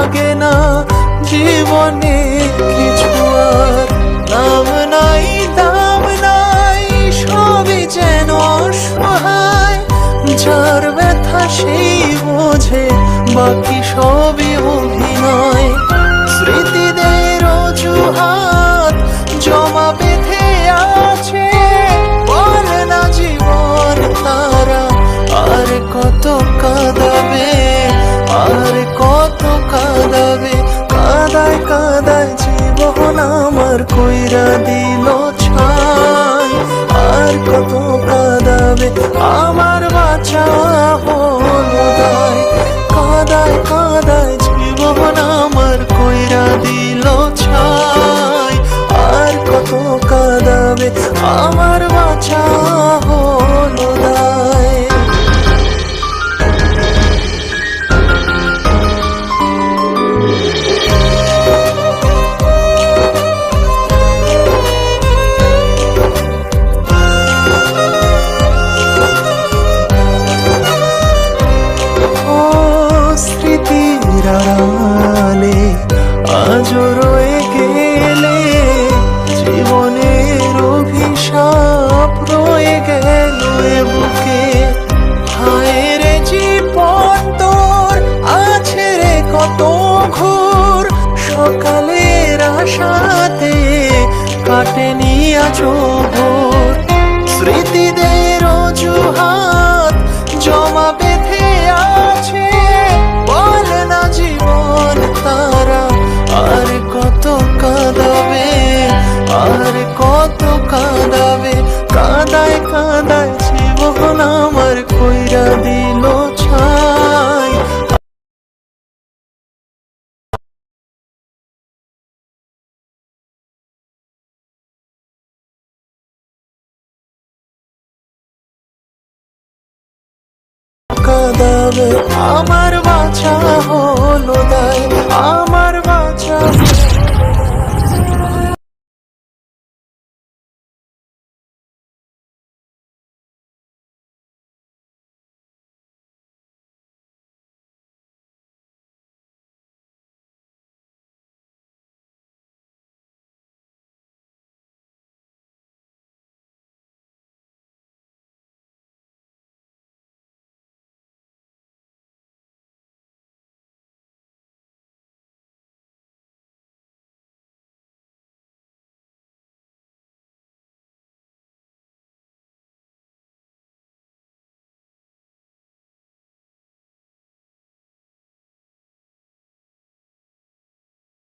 লাগে না জীবনে কিছু আর। নাম নাই দাম নাই সবই যেন অসহায়, যার ব্যথা সেই বোঝে বাকি সবই অভিনয়। স্মৃতিদের অজুহাত জমা বেঁধে আছে, বলে না জীবন তারা আর কত কাঁদাবে, আর কত কাঁদাবে। কাদায় কাদায় জীবন আমার কইরা দিল ছাই, আর কত কাঁদাবে আমার বাঁচা হলো দায়। কাদায় কাদায় জীবন আমার কইরা দিল ছাই, আর কত কাঁদাবে আমার বাঁচা হলো দায়। স্মৃতির আড়ালে আজও রয়ে গেলে, জীবনের অভিশাপ রয়ে গেল এ বুকে। হায় রে জীবন তোর আছে রে কত ঘোর, সকালের আশাতে কাটেনি আজও ভোর। স্মৃতিদের অজুহাত জমা বেঁধে আছে, বলে না জীবন তারা আর কত কাঁদাবে, আর কত কাঁদাবে। কাদায় কাদায় জীবন আমার কইরা দিল ছাই। কাঁদাবে আমার